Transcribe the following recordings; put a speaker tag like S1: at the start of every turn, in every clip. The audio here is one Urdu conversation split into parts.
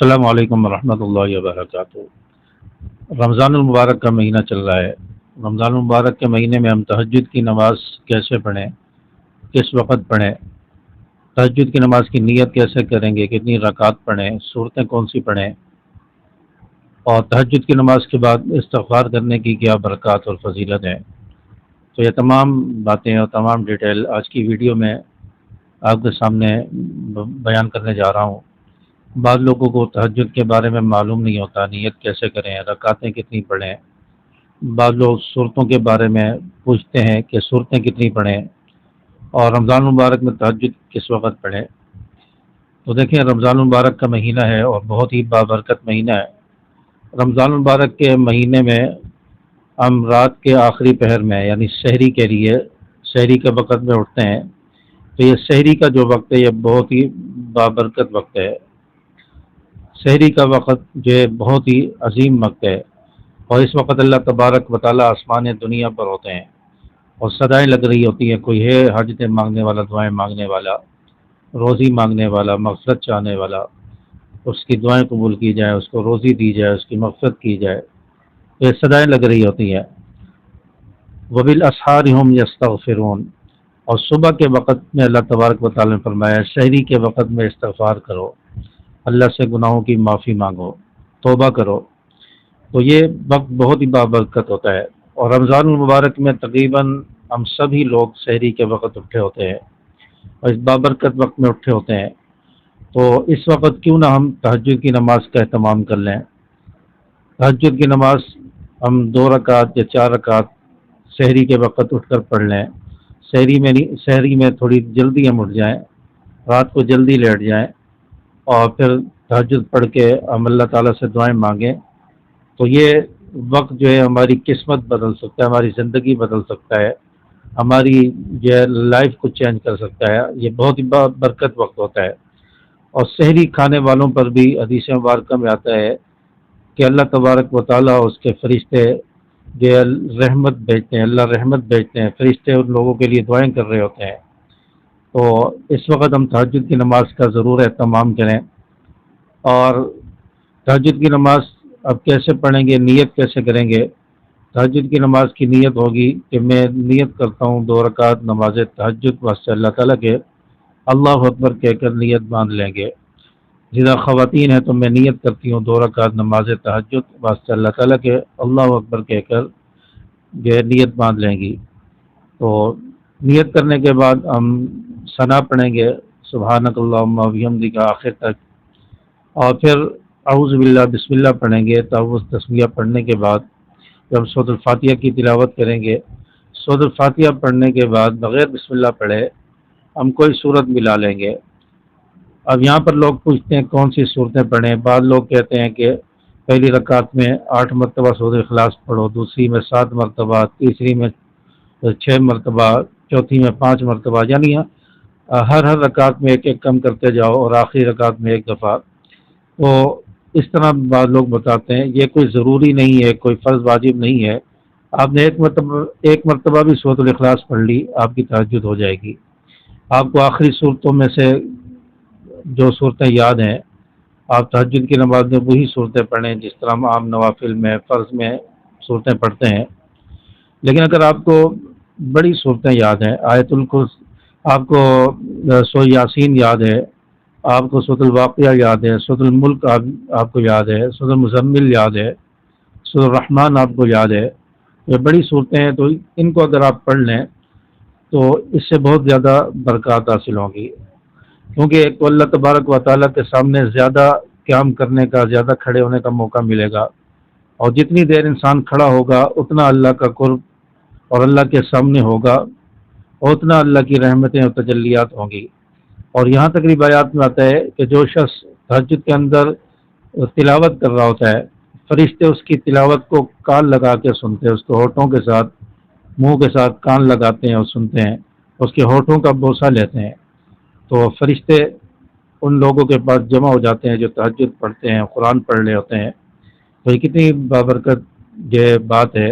S1: السلام علیکم ورحمۃ اللہ وبرکاتہ۔ رمضان المبارک کا مہینہ چل رہا ہے۔ رمضان المبارک کے مہینے میں ہم تہجد کی نماز کیسے پڑھیں، کس وقت پڑھیں، تہجد کی نماز کی نیت کیسے کریں گے، کتنی رکعت پڑھیں، صورتیں کون سی پڑھیں، اور تہجد کی نماز کے بعد استغفار کرنے کی کیا برکات اور فضیلت ہے، تو یہ تمام باتیں اور تمام ڈیٹیل آج کی ویڈیو میں آپ کے سامنے بیان کرنے جا رہا ہوں۔ بعض لوگوں کو تہجد کے بارے میں معلوم نہیں ہوتا، نیت کیسے کریں، رکعتیں کتنی پڑھیں۔ بعض لوگ صورتوں کے بارے میں پوچھتے ہیں کہ صورتیں کتنی پڑھیں اور رمضان المبارک میں تہجد کس وقت پڑھیں۔ تو دیکھیں، رمضان المبارک کا مہینہ ہے اور بہت ہی بابرکت مہینہ ہے۔ رمضان المبارک کے مہینے میں ہم رات کے آخری پہر میں یعنی سحری کے لیے، سحری کے وقت میں اٹھتے ہیں، تو یہ سحری کا جو وقت ہے یہ بہت ہی بابرکت وقت ہے۔ سحری کا وقت جو ہے بہت ہی عظیم وقت ہے، اور اس وقت اللہ تبارک و تعالیٰ آسمان دنیا پر ہوتے ہیں اور صدائیں لگ رہی ہوتی ہیں۔ کوئی ہے حاجتیں مانگنے والا، دعائیں مانگنے والا، روزی مانگنے والا، مغفرت چاہنے والا، اس کی دعائیں قبول کی جائیں، اس کو روزی دی جائے، اس کی مغفرت کی جائے، یہ صدائیں لگ رہی ہوتی ہیں۔ وبالاسحار هم یستغفرون، اور صبح کے وقت میں اللہ تبارک و تعالیٰ نے فرمایا سحری کے وقت میں استغفار کرو، اللہ سے گناہوں کی معافی مانگو، توبہ کرو۔ تو یہ وقت بہت ہی بابرکت ہوتا ہے، اور رمضان المبارک میں تقریباً ہم سبھی لوگ سحری کے وقت اٹھے ہوتے ہیں اور اس بابرکت وقت میں اٹھے ہوتے ہیں۔ تو اس وقت کیوں نہ ہم تہجد کی نماز کا اہتمام کر لیں۔ تہجد کی نماز ہم 2 رکعت یا 4 رکعت سحری کے وقت اٹھ کر پڑھ لیں۔ سحری میں تھوڑی جلدی ہم اٹھ جائیں، رات کو جلدی لیٹ جائیں، اور پھر تہجد پڑھ کے ہم اللہ تعالیٰ سے دعائیں مانگیں، تو یہ وقت جو ہے ہماری قسمت بدل سکتا ہے، ہماری زندگی بدل سکتا ہے، ہماری جو ہے لائف کو چینج کر سکتا ہے۔ یہ بہت ہی برکت وقت ہوتا ہے۔ اور سحری کھانے والوں پر بھی حدیث مبارکہ میں آتا ہے کہ اللہ تبارک و تعالیٰ اس کے فرشتے جو ہے رحمت بھیجتے ہیں، اللہ رحمت بھیجتے ہیں، فرشتے ان لوگوں کے لیے دعائیں کر رہے ہوتے ہیں۔ تو اس وقت ہم تہجد کی نماز کا ضرور اہتمام کریں۔ اور تہجد کی نماز اب کیسے پڑھیں گے، نیت کیسے کریں گے۔ تہجد کی نماز کی نیت ہوگی کہ میں نیت کرتا ہوں 2 رکعت نماز تہجد واسطے اللہ تعالیٰ کے، اللہ اکبر کہہ کر نیت باندھ لیں گے۔ زیادہ خواتین ہیں تو میں نیت کرتی ہوں 2 رکعت نماز تہجد واسطے اللہ تعالیٰ کے، اللہ اکبر کہہ کر جو نیت باندھ لیں گی۔ تو نیت کرنے کے بعد ہم ثنا پڑھیں گے، سبحانک اللہم و بحمدک آخر تک، اور پھر اعوذ باللہ بسم اللہ پڑھیں گے۔ تعوذ تسمیہ پڑھنے کے بعد جب سورۃ الفاتحہ کی تلاوت کریں گے، سورۃ الفاتحہ پڑھنے کے بعد بغیر بسم اللہ پڑھے ہم کوئی صورت ملا لیں گے۔ اب یہاں پر لوگ پوچھتے ہیں کون سی صورتیں پڑھیں۔ بعض لوگ کہتے ہیں کہ پہلی رکعت میں 8 مرتبہ سورۃ اخلاص پڑھو، دوسری میں 7 مرتبہ، تیسری میں 6 مرتبہ، چوتھی میں 5 مرتبہ، یعنی ہر رکعت میں ایک ایک کم کرتے جاؤ اور آخری رکعت میں 1 دفعہ۔ تو اس طرح بعض لوگ بتاتے ہیں، یہ کوئی ضروری نہیں ہے، کوئی فرض واجب نہیں ہے۔ آپ نے ایک مرتبہ بھی سورۃ الاخلاص پڑھ لی، آپ کی تہجد ہو جائے گی۔ آپ کو آخری صورتوں میں سے جو صورتیں یاد ہیں، آپ تہجد کی نماز میں وہی صورتیں پڑھیں جس طرح ہم عام نوافل میں، فرض میں صورتیں پڑھتے ہیں۔ لیکن اگر آپ کو بڑی صورتیں یاد ہیں، آیت الکرسی، آپ کو سورۃ یاسین یاد ہے، آپ کو سورۃ الواقعہ یاد ہے، سورۃ الملک آپ کو یاد ہے، سورۃ المزمل یاد ہے، سورۃ الرحمن آپ کو یاد ہے، یہ بڑی صورتیں ہیں، تو ان کو اگر آپ پڑھ لیں تو اس سے بہت زیادہ برکات حاصل ہوں گی، کیونکہ ایک تو اللہ تبارک و تعالیٰ کے سامنے زیادہ قیام کرنے کا، زیادہ کھڑے ہونے کا موقع ملے گا، اور جتنی دیر انسان کھڑا ہوگا اتنا اللہ کا قرب اور اللہ کے سامنے ہوگا، اور اتنا اللہ کی رحمتیں اور تجلیات ہوں گی۔ اور یہاں تک روایات میں آتا ہے کہ جو شخص تہجد کے اندر تلاوت کر رہا ہوتا ہے، فرشتے اس کی تلاوت کو کان لگا کے سنتے ہیں، اس کو ہونٹوں کے ساتھ، منہ کے ساتھ کان لگاتے ہیں اور سنتے ہیں، اس کے ہونٹوں کا بوسہ لیتے ہیں۔ تو فرشتے ان لوگوں کے پاس جمع ہو جاتے ہیں جو تہجد پڑھتے ہیں، قرآن پڑھ رہے ہوتے ہیں۔ تو یہ کتنی بابرکت یہ بات ہے،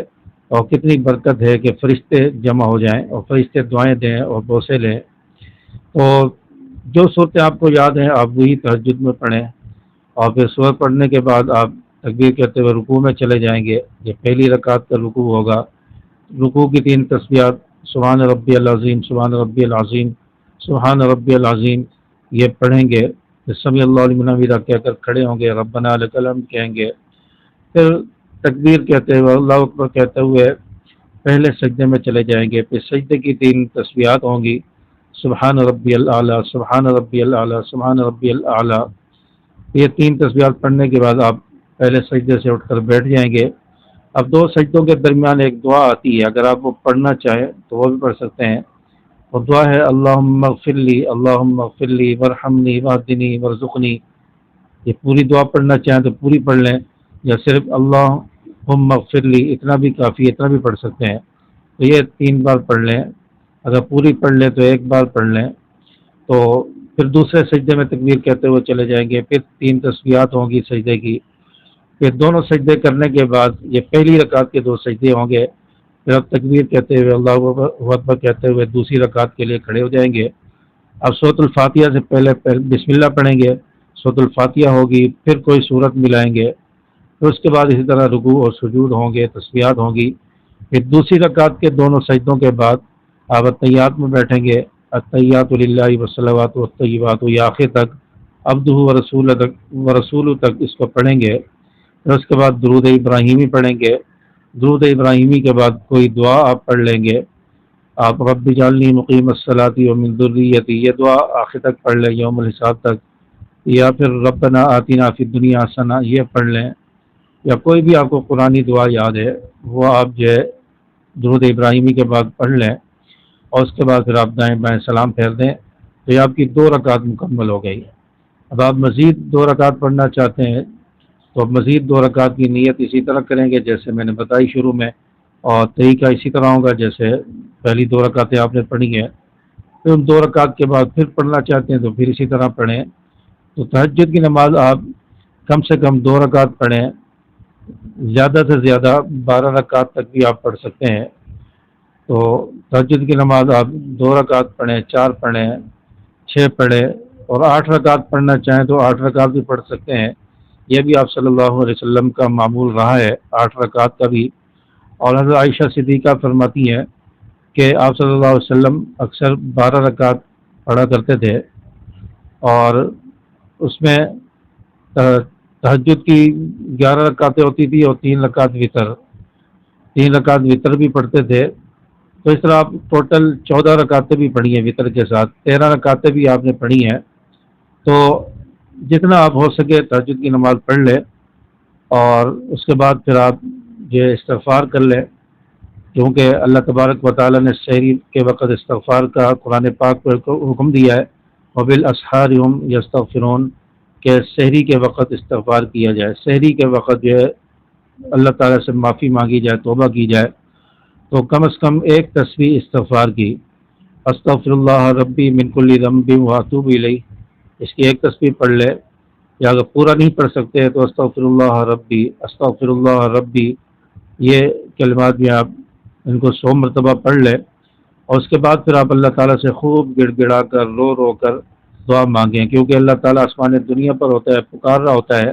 S1: اور کتنی برکت ہے کہ فرشتے جمع ہو جائیں اور فرشتے دعائیں دیں اور بوسے لیں۔ تو جو صورتیں آپ کو یاد ہیں آپ وہی تہجد میں پڑھیں، اور پھر سورت پڑھنے کے بعد آپ تکبیر کہتے ہوئے رکوع میں چلے جائیں گے. یہ پہلی رکعت کا رکوع ہوگا. رکوع کی 3 تسبیحات سبحان ربی العظیم، سبحان ربی العظیم، سبحان ربی العظیم یہ پڑھیں گے. پھر سمیع اللہ لمن حمیدہ کہہ کر کھڑے ہوں گے، ربنا لک الحمد کہیں گے. پھر تکبیر کہتے ہوئے اللہ اکبر کہتے ہوئے پہلے سجدے میں چلے جائیں گے. پھر سجدے کی 3 تسبیحات ہوں گی سبحان ربی الاعلیٰ، سبحان ربی الاعلیٰ، سبحان ربی الاعلیٰ. یہ 3 تسبیحات پڑھنے کے بعد آپ پہلے سجدے سے اٹھ کر بیٹھ جائیں گے. اب 2 سجدوں کے درمیان ایک دعا آتی ہے، اگر آپ وہ پڑھنا چاہیں تو وہ بھی پڑھ سکتے ہیں. وہ دعا ہے اللہم اغفر لی، اللہم اغفر لی وارحمنی واہدنی وارزقنی. یہ پوری دعا پڑھنا چاہیں تو پوری پڑھ لیں، یا صرف اللہم اغفر لی اتنا بھی کافی، اتنا بھی پڑھ سکتے ہیں. تو یہ 3 بار پڑھ لیں. اگر پوری پڑھ لیں تو 1 بار پڑھ لیں. تو پھر دوسرے سجدے میں تکبیر کہتے ہوئے چلے جائیں گے. پھر 3 تسبیحات ہوں گی سجدے کی. پھر دونوں سجدے کرنے کے بعد یہ پہلی رکعت کے 2 سجدے ہوں گے. پھر اب تکبیر کہتے ہوئے اللہ اکبر کہتے ہوئے دوسری رکعت کے لیے کھڑے ہو جائیں گے. اب سورۃ الفاتحہ سے پہلے بسم اللہ پڑھیں گے. سورۃ الفاتحہ ہوگی، پھر کوئی سورت ملائیں گے. پھر اس کے بعد اسی طرح رکوع اور سجود ہوں گے، تسبیحات ہوں گی. پھر دوسری رکعت کے دونوں سجدوں کے بعد آپ التحیات میں بیٹھیں گے. التحیات للہ والصلوات والطیبات یا آخر تک عبدہ ورسول تک اس کو پڑھیں گے. پھر اس کے بعد درود ابراہیمی پڑھیں گے. درود ابراہیمی کے بعد کوئی دعا آپ پڑھ لیں گے. آپ رب اجعلنی مقیم الصلاۃ ومن ذریتی یہ دعا آخر تک پڑھ لیں یوم الحساب تک. یا پھر ربنا آتنا فی الدنیا حسنہ یہ پڑھ لیں. یا کوئی بھی آپ کو قرآنی دعا یاد ہے وہ آپ جو ہے درود ابراہیمی کے بعد پڑھ لیں. اور اس کے بعد پھر آپ دائیں بائیں سلام پھیر دیں. تو یہ آپ کی 2 رکعت مکمل ہو گئی. اب آپ مزید 2 رکعت پڑھنا چاہتے ہیں تو اب مزید 2 رکعت کی نیت اسی طرح کریں گے جیسے میں نے بتائی شروع میں، اور طریقہ اسی طرح ہوگا جیسے پہلی 2 رکعتیں آپ نے پڑھی ہیں. پھر ان 2 رکعت کے بعد پھر پڑھنا چاہتے ہیں تو پھر اسی طرح پڑھیں. تو تہجد کی نماز آپ کم سے کم 2 رکعت پڑھیں، زیادہ سے زیادہ 12 رکعت تک بھی آپ پڑھ سکتے ہیں. تو تہجد کی نماز آپ 2 رکعت پڑھیں، 4 پڑھیں، 6 پڑھیں، اور 8 رکعت پڑھنا چاہیں تو 8 رکعت بھی پڑھ سکتے ہیں. یہ بھی آپ صلی اللہ علیہ وسلم کا معمول رہا ہے 8 رکعت کا بھی. اور حضرت عائشہ صدیقہ فرماتی ہیں کہ آپ صلی اللہ علیہ وسلم اکثر 12 رکعت پڑھا کرتے تھے، اور اس میں تہجد کی 11 رکعتیں ہوتی تھی اور 3 رکعت وطر، 3 رکعت وطر بھی پڑھتے تھے. تو اس طرح آپ ٹوٹل 14 رکعتیں بھی پڑھی ہیں وطر کے ساتھ، 13 رکعتیں بھی آپ نے پڑھی ہیں. تو جتنا آپ ہو سکے تہجد کی نماز پڑھ لیں، اور اس کے بعد پھر آپ یہ استغفار کر لیں، کیونکہ اللہ تبارک و تعالیٰ نے سحری کے وقت استغفار کا قرآن پاک پر حکم دیا ہے. وبالاسحار هم یستغفرون کہ سحری کے وقت استغفار کیا جائے. سحری کے وقت جو ہے اللہ تعالیٰ سے معافی مانگی جائے، توبہ کی جائے. تو کم از کم 1 تسبیح استغفار کی، استغفر اللہ ربی من کل ذنب واتوب الیہ، اس کی 1 تسبیح پڑھ لے. یا اگر پورا نہیں پڑھ سکتے تو استغفر اللہ ربی، استغفر اللہ ربی یہ کلمات بھی آپ ان کو 100 مرتبہ پڑھ لیں. اور اس کے بعد پھر آپ اللہ تعالیٰ سے خوب گڑ گڑا کر رو رو کر دعا مانگیں، کیونکہ اللہ تعالیٰ آسمان دنیا پر ہوتا ہے، پکار رہا ہوتا ہے.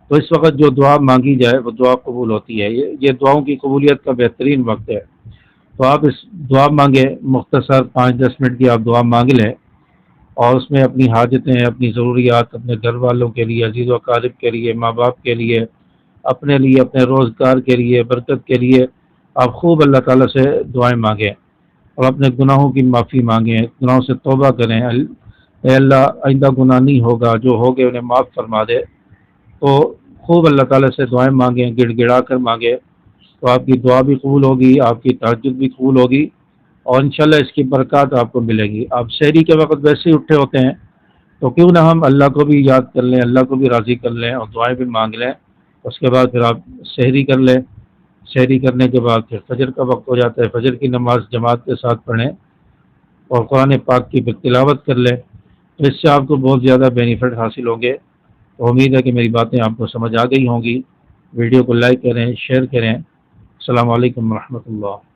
S1: تو اس وقت جو دعا مانگی جائے وہ دعا قبول ہوتی ہے. یہ دعاؤں کی قبولیت کا بہترین وقت ہے. تو آپ اس دعا مانگیں، مختصر 5-10 منٹ کی آپ دعا مانگ لیں، اور اس میں اپنی حاجتیں، اپنی ضروریات، اپنے گھر والوں کے لیے، عزیز و اقارب کے لیے، ماں باپ کے لیے، اپنے لیے، اپنے روزگار کے لیے، برکت کے لیے آپ خوب اللہ تعالیٰ سے دعائیں مانگیں، اور اپنے گناہوں کی معافی مانگیں، گناہوں سے توبہ کریں. اے اللہ آئندہ گناہ نہیں ہوگا، جو ہو گئے انہیں معاف فرما دے. تو خوب اللہ تعالیٰ سے دعائیں مانگیں، گڑ گڑا کر مانگیں. تو آپ کی دعا بھی قبول ہوگی، آپ کی تہجد بھی قبول ہوگی، اور انشاءاللہ اس کی برکات آپ کو ملے گی. آپ سحری کے وقت ویسے ہی اٹھے ہوتے ہیں، تو کیوں نہ ہم اللہ کو بھی یاد کر لیں، اللہ کو بھی راضی کر لیں، اور دعائیں بھی مانگ لیں. اس کے بعد پھر آپ سحری کر لیں. سحری کرنے کے بعد پھر فجر کا وقت ہو جاتا ہے، فجر کی نماز جماعت کے ساتھ پڑھیں، اور قرآن پاک کی تلاوت کر لیں. اس سے آپ کو بہت زیادہ بینیفٹ حاصل ہوں گے. تو امید ہے کہ میری باتیں آپ کو سمجھ آ گئی ہوں گی. ویڈیو کو لائک کریں، شیئر کریں. السلام علیکم ورحمۃ اللہ.